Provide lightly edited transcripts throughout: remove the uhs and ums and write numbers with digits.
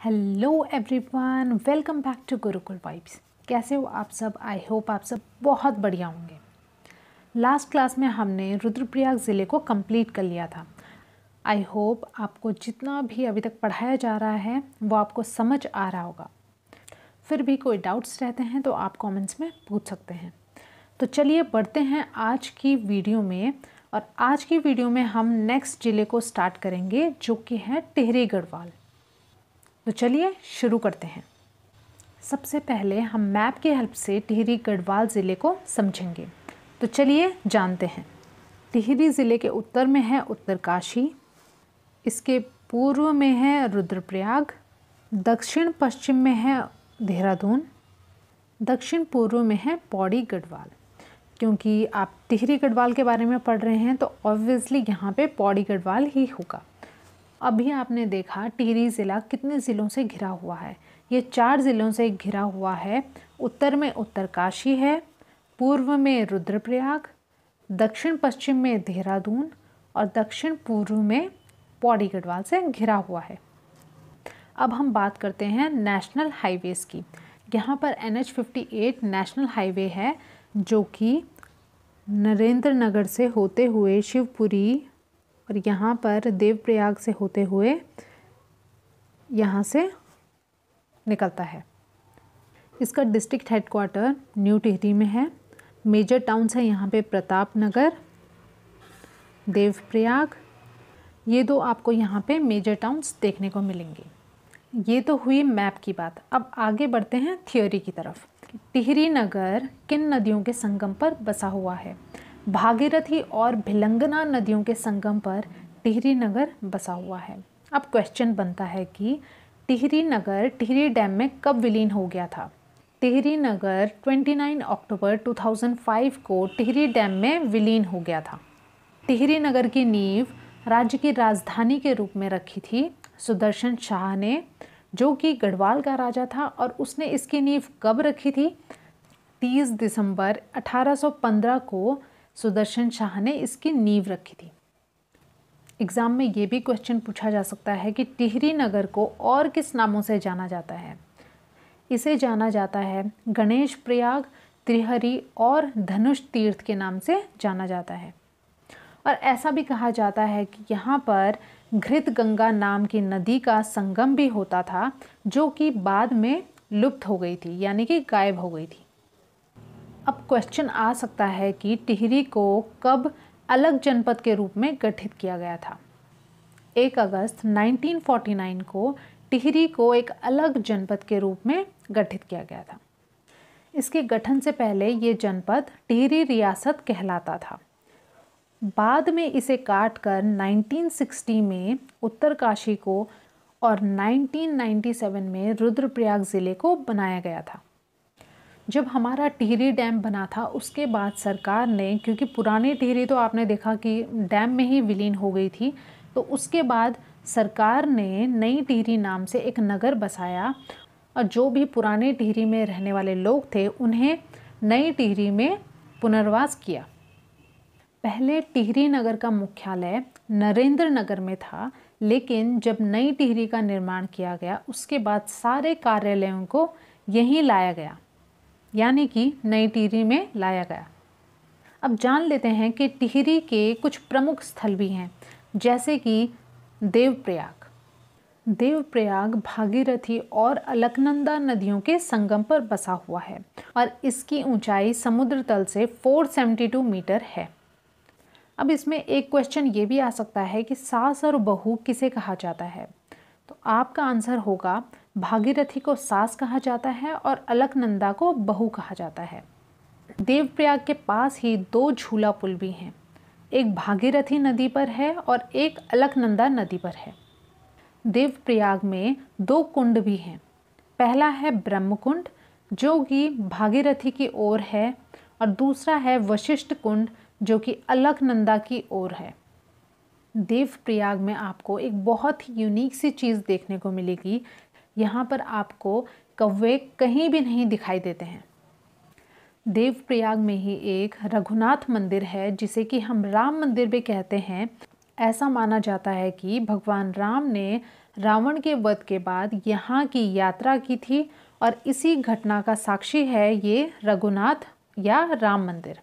Hello everyone, welcome back to Gurukul vibes. कैसे हो आप सब? आई होप आप सब बहुत बढ़िया होंगे। लास्ट क्लास में हमने रुद्रप्रयाग ज़िले को कंप्लीट कर लिया था। आई होप आपको जितना भी अभी तक पढ़ाया जा रहा है वो आपको समझ आ रहा होगा। फिर भी कोई डाउट्स रहते हैं तो आप कमेंट्स में पूछ सकते हैं। तो चलिए बढ़ते हैं आज की वीडियो में। और आज की वीडियो में हम नेक्स्ट ज़िले को स्टार्ट करेंगे जो कि है टिहरी गढ़वाल। तो चलिए शुरू करते हैं। सबसे पहले हम मैप की हेल्प से टिहरी गढ़वाल ज़िले को समझेंगे। तो चलिए जानते हैं। टिहरी ज़िले के उत्तर में है उत्तरकाशी, इसके पूर्व में है रुद्रप्रयाग, दक्षिण पश्चिम में है देहरादून, दक्षिण पूर्व में है पौड़ी गढ़वाल। क्योंकि आप टिहरी गढ़वाल के बारे में पढ़ रहे हैं तो ऑब्वियसली यहाँ पे पौड़ी गढ़वाल ही होगा। अभी आपने देखा टिहरी ज़िला कितने ज़िलों से घिरा हुआ है। ये 4 ज़िलों से घिरा हुआ है। उत्तर में उत्तरकाशी है, पूर्व में रुद्रप्रयाग, दक्षिण पश्चिम में देहरादून और दक्षिण पूर्व में पौड़ी गढ़वाल से घिरा हुआ है। अब हम बात करते हैं नेशनल हाईवेज़ की। यहाँ पर NH58 नेशनल हाईवे है जो कि नरेंद्र नगर से होते हुए शिवपुरी और यहाँ पर देवप्रयाग से होते हुए यहाँ से निकलता है। इसका डिस्ट्रिक्ट हेडक्वार्टर न्यू टिहरी में है। मेजर टाउन्स है यहाँ पे प्रतापनगर, देवप्रयाग। ये दो आपको यहाँ पे मेजर टाउन्स देखने को मिलेंगे। ये तो हुई मैप की बात। अब आगे बढ़ते हैं थ्योरी की तरफ। टिहरी नगर किन नदियों के संगम पर बसा हुआ है? भागीरथी और भिलंगना नदियों के संगम पर टिहरी नगर बसा हुआ है। अब क्वेश्चन बनता है कि टिहरी नगर टिहरी डैम में कब विलीन हो गया था? टिहरी नगर 29 अक्टूबर 2005 को टिहरी डैम में विलीन हो गया था। टिहरी नगर की नींव राज्य की राजधानी के रूप में रखी थी सुदर्शन शाह ने, जो कि गढ़वाल का राजा था। और उसने इसकी नींव कब रखी थी? 30 दिसंबर 1815 को सुदर्शन शाह ने इसकी नींव रखी थी। एग्ज़ाम में ये भी क्वेश्चन पूछा जा सकता है कि टिहरी नगर को और किस नामों से जाना जाता है? इसे जाना जाता है गणेश प्रयाग, त्रिहरी और धनुष तीर्थ के नाम से जाना जाता है। और ऐसा भी कहा जाता है कि यहाँ पर घृत गंगा नाम की नदी का संगम भी होता था जो कि बाद में लुप्त हो गई थी, यानी कि गायब हो गई थी। अब क्वेश्चन आ सकता है कि टिहरी को कब अलग जनपद के रूप में गठित किया गया था? 1 अगस्त 1949 को टिहरी को एक अलग जनपद के रूप में गठित किया गया था। इसके गठन से पहले ये जनपद टिहरी रियासत कहलाता था। बाद में इसे काटकर 1960 में उत्तरकाशी को और 1997 में रुद्रप्रयाग ज़िले को बनाया गया था। जब हमारा टिहरी डैम बना था उसके बाद सरकार ने, क्योंकि पुरानी टिहरी तो आपने देखा कि डैम में ही विलीन हो गई थी, तो उसके बाद सरकार ने नई टिहरी नाम से एक नगर बसाया और जो भी पुराने टिहरी में रहने वाले लोग थे उन्हें नई टिहरी में पुनर्वास किया। पहले टिहरी नगर का मुख्यालय नरेंद्र नगर में था, लेकिन जब नई टिहरी का निर्माण किया गया उसके बाद सारे कार्यालयों को यहीं लाया गया, यानी कि नई टिहरी में लाया गया। अब जान लेते हैं कि टिहरी के कुछ प्रमुख स्थल भी हैं, जैसे कि देवप्रयाग। देवप्रयाग भागीरथी और अलकनंदा नदियों के संगम पर बसा हुआ है और इसकी ऊंचाई समुद्र तल से 472 मीटर है। अब इसमें एक क्वेश्चन ये भी आ सकता है कि सास और बहू किसे कहा जाता है? तो आपका आंसर होगा भागीरथी को सास कहा जाता है और अलकनंदा को बहू कहा जाता है। देवप्रयाग के पास ही 2 झूला पुल भी हैं, एक भागीरथी नदी पर है और एक अलकनंदा नदी पर है। देवप्रयाग में 2 कुंड भी हैं। पहला है ब्रह्म कुंड जो कि भागीरथी की ओर है और दूसरा है वशिष्ठ कुंड जो कि अलकनंदा की ओर है। देवप्रयाग में आपको एक बहुत ही यूनिक सी चीज़ देखने को मिलेगी। यहाँ पर आपको कौवे कहीं भी नहीं दिखाई देते हैं। देवप्रयाग में ही एक रघुनाथ मंदिर है जिसे कि हम राम मंदिर भी कहते हैं। ऐसा माना जाता है कि भगवान राम ने रावण के वध के बाद यहाँ की यात्रा की थी और इसी घटना का साक्षी है ये रघुनाथ या राम मंदिर।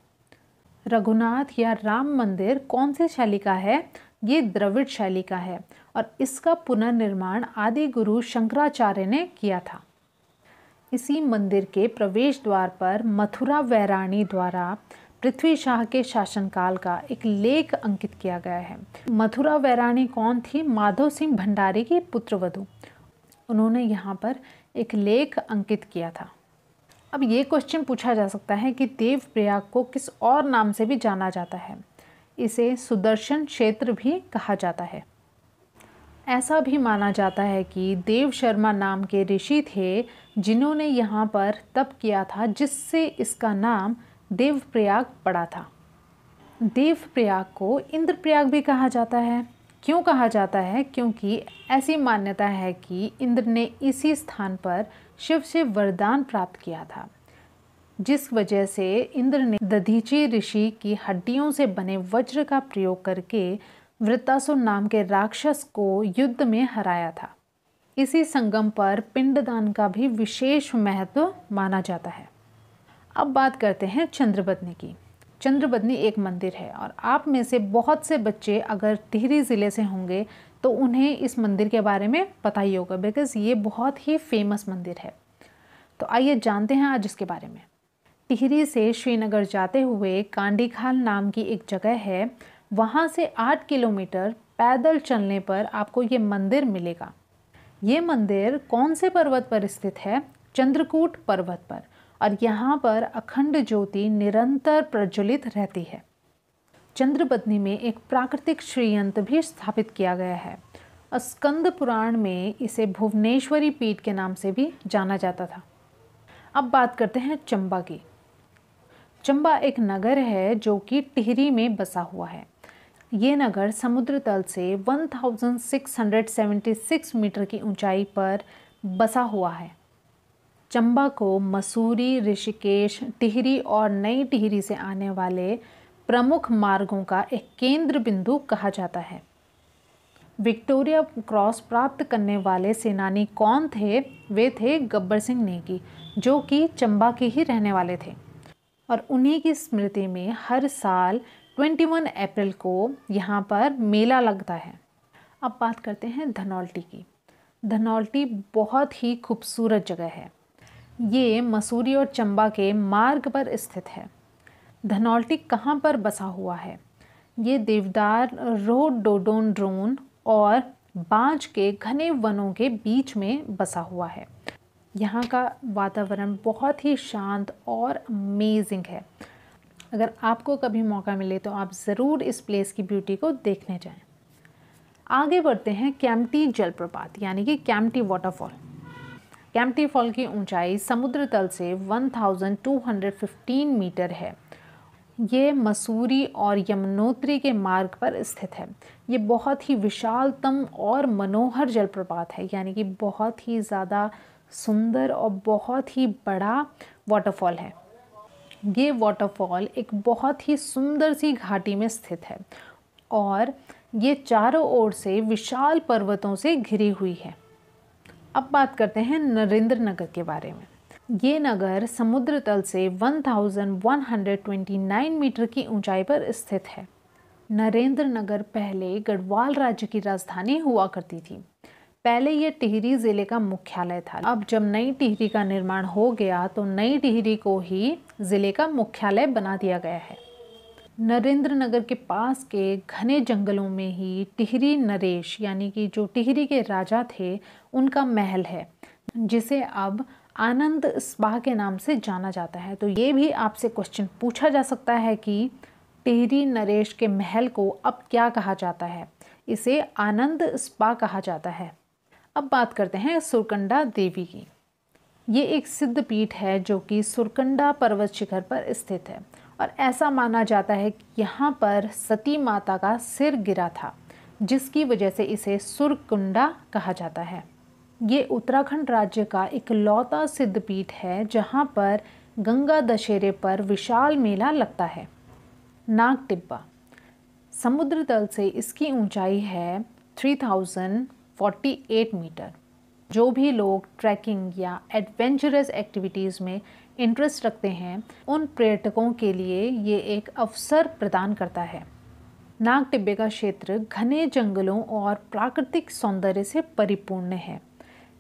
रघुनाथ या राम मंदिर कौन सी शैली का है? ये द्रविड़ शैली का है और इसका पुनर्निर्माण आदि गुरु शंकराचार्य ने किया था। इसी मंदिर के प्रवेश द्वार पर मथुरा वैराणी द्वारा पृथ्वी शाह के शासनकाल का एक लेख अंकित किया गया है। मथुरा वैराणी कौन थी? माधव सिंह भंडारी की पुत्रवधू। उन्होंने यहाँ पर एक लेख अंकित किया था। अब ये क्वेश्चन पूछा जा सकता है कि देवप्रयाग को किस और नाम से भी जाना जाता है? इसे सुदर्शन क्षेत्र भी कहा जाता है। ऐसा भी माना जाता है कि देव शर्मा नाम के ऋषि थे जिन्होंने यहाँ पर तप किया था, जिससे इसका नाम देवप्रयाग पड़ा था। देवप्रयाग को इंद्रप्रयाग भी कहा जाता है। क्यों कहा जाता है? क्योंकि ऐसी मान्यता है कि इंद्र ने इसी स्थान पर शिव से वरदान प्राप्त किया था, जिस वजह से इंद्र ने दधीचि ऋषि की हड्डियों से बने वज्र का प्रयोग करके वृत्तासुर नाम के राक्षस को युद्ध में हराया था। इसी संगम पर पिंडदान का भी विशेष महत्व माना जाता है। अब बात करते हैं चंद्रबदनी की। चंद्रबदनी एक मंदिर है और आप में से बहुत से बच्चे अगर टिहरी ज़िले से होंगे तो उन्हें इस मंदिर के बारे में पता ही होगा, बिकॉज़ ये बहुत ही फेमस मंदिर है। तो आइए जानते हैं आज इसके बारे में। टिहरी से श्रीनगर जाते हुए कांडीखाल नाम की एक जगह है, वहाँ से 8 किलोमीटर पैदल चलने पर आपको ये मंदिर मिलेगा। ये मंदिर कौन से पर्वत पर स्थित है? चंद्रकूट पर्वत पर, और यहाँ पर अखंड ज्योति निरंतर प्रज्वलित रहती है। चंद्रबदनी में एक प्राकृतिक श्रीयंत्र भी स्थापित किया गया है और स्कंद पुराण में इसे भुवनेश्वरी पीठ के नाम से भी जाना जाता था। अब बात करते हैं चंबा की। चंबा एक नगर है जो कि टिहरी में बसा हुआ है। ये नगर समुद्र तल से 1676 मीटर की ऊंचाई पर बसा हुआ है। चंबा को मसूरी, ऋषिकेश, टिहरी और नई टिहरी से आने वाले प्रमुख मार्गों का एक केंद्र बिंदु कहा जाता है। विक्टोरिया क्रॉस प्राप्त करने वाले सेनानी कौन थे? वे थे गब्बर सिंह नेगी, जो कि चंबा के ही रहने वाले थे और उन्हीं की स्मृति में हर साल 21 अप्रैल को यहाँ पर मेला लगता है। अब बात करते हैं धनौल्टी की। धनौल्टी बहुत ही खूबसूरत जगह है। ये मसूरी और चंबा के मार्ग पर स्थित है। धनौल्टी कहाँ पर बसा हुआ है? ये देवदार, रोडोडोंड्रोन और बांज के घने वनों के बीच में बसा हुआ है। यहाँ का वातावरण बहुत ही शांत और अमेजिंग है। अगर आपको कभी मौका मिले तो आप ज़रूर इस प्लेस की ब्यूटी को देखने जाएं। आगे बढ़ते हैं कैम्प्टी जलप्रपात यानी कि कैम्प्टी वाटरफॉल। कैम्प्टी फॉल की ऊंचाई समुद्र तल से 1215 मीटर है। ये मसूरी और यमुनोत्री के मार्ग पर स्थित है। ये बहुत ही विशालतम और मनोहर जलप्रपात है, यानी कि बहुत ही ज़्यादा सुंदर और बहुत ही बड़ा वाटरफॉल है। ये वाटरफॉल एक बहुत ही सुंदर सी घाटी में स्थित है और ये चारों ओर से विशाल पर्वतों से घिरी हुई है। अब बात करते हैं नरेंद्र नगर के बारे में। ये नगर समुद्र तल से 1129 मीटर की ऊंचाई पर स्थित है। नरेंद्र नगर पहले गढ़वाल राज्य की राजधानी हुआ करती थी। पहले ये टिहरी ज़िले का मुख्यालय था। अब जब नई टिहरी का निर्माण हो गया तो नई टिहरी को ही ज़िले का मुख्यालय बना दिया गया है। नरेंद्र नगर के पास के घने जंगलों में ही टिहरी नरेश यानी कि जो टिहरी के राजा थे उनका महल है, जिसे अब आनंद स्पा के नाम से जाना जाता है। तो ये भी आपसे क्वेश्चन पूछा जा सकता है कि टिहरी नरेश के महल को अब क्या कहा जाता है? इसे आनंद स्पा कहा जाता है। अब बात करते हैं सुरकंडा देवी की। ये एक सिद्ध पीठ है जो कि सुरकंडा पर्वत शिखर पर स्थित है और ऐसा माना जाता है कि यहाँ पर सती माता का सिर गिरा था, जिसकी वजह से इसे सुरकुंडा कहा जाता है। ये उत्तराखंड राज्य का इकलौता सिद्ध पीठ है जहाँ पर गंगा दशहरे पर विशाल मेला लगता है। नाग टिब्बा, समुद्र तल से इसकी ऊंचाई है 48 मीटर। जो भी लोग ट्रैकिंग या एडवेंचरस एक्टिविटीज़ में इंटरेस्ट रखते हैं उन पर्यटकों के लिए ये एक अवसर प्रदान करता है। नाग टिब्बे का क्षेत्र घने जंगलों और प्राकृतिक सौंदर्य से परिपूर्ण है,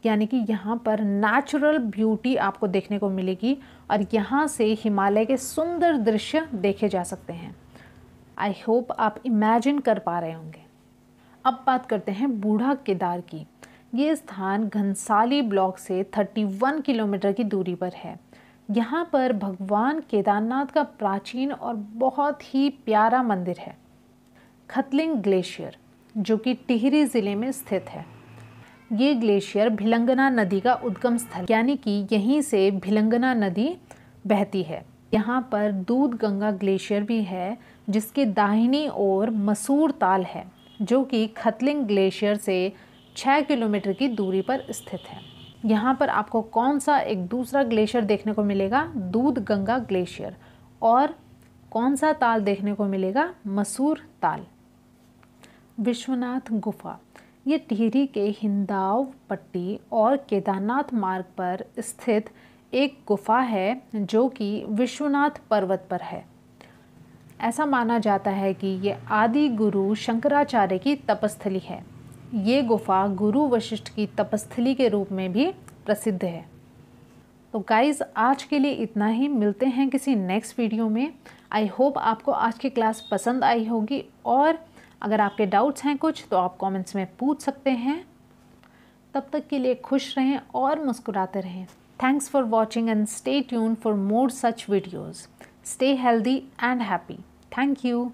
यानी कि यहाँ पर नेचुरल ब्यूटी आपको देखने को मिलेगी और यहाँ से हिमालय के सुंदर दृश्य देखे जा सकते हैं। आई होप आप इमेजिन कर पा रहे होंगे। अब बात करते हैं बूढ़ा केदार की। ये स्थान घनसाली ब्लॉक से 31 किलोमीटर की दूरी पर है। यहाँ पर भगवान केदारनाथ का प्राचीन और बहुत ही प्यारा मंदिर है। खतलिंग ग्लेशियर जो कि टिहरी ज़िले में स्थित है। ये ग्लेशियर भिलंगना नदी का उद्गम स्थल, यानी कि यहीं से भिलंगना नदी बहती है। यहाँ पर दूध गंगा ग्लेशियर भी है जिसके दाहिनी ओर मसूर ताल है जो कि खतलिंग ग्लेशियर से 6 किलोमीटर की दूरी पर स्थित है। यहाँ पर आपको कौन सा एक दूसरा ग्लेशियर देखने को मिलेगा? दूध गंगा ग्लेशियर। और कौन सा ताल देखने को मिलेगा? मसूर ताल। विश्वनाथ गुफा ये टिहरी के हिंदाव पट्टी और केदारनाथ मार्ग पर स्थित एक गुफा है जो कि विश्वनाथ पर्वत पर है। ऐसा माना जाता है कि ये आदि गुरु शंकराचार्य की तपस्थली है। ये गुफा गुरु वशिष्ठ की तपस्थली के रूप में भी प्रसिद्ध है। तो गाइज़ आज के लिए इतना ही। मिलते हैं किसी नेक्स्ट वीडियो में। आई होप आपको आज की क्लास पसंद आई होगी और अगर आपके डाउट्स हैं कुछ तो आप कमेंट्स में पूछ सकते हैं। तब तक के लिए खुश रहें और मुस्कुराते रहें। Thanks for watching and stay tuned for more such videos. Stay healthy and happy. Thank you.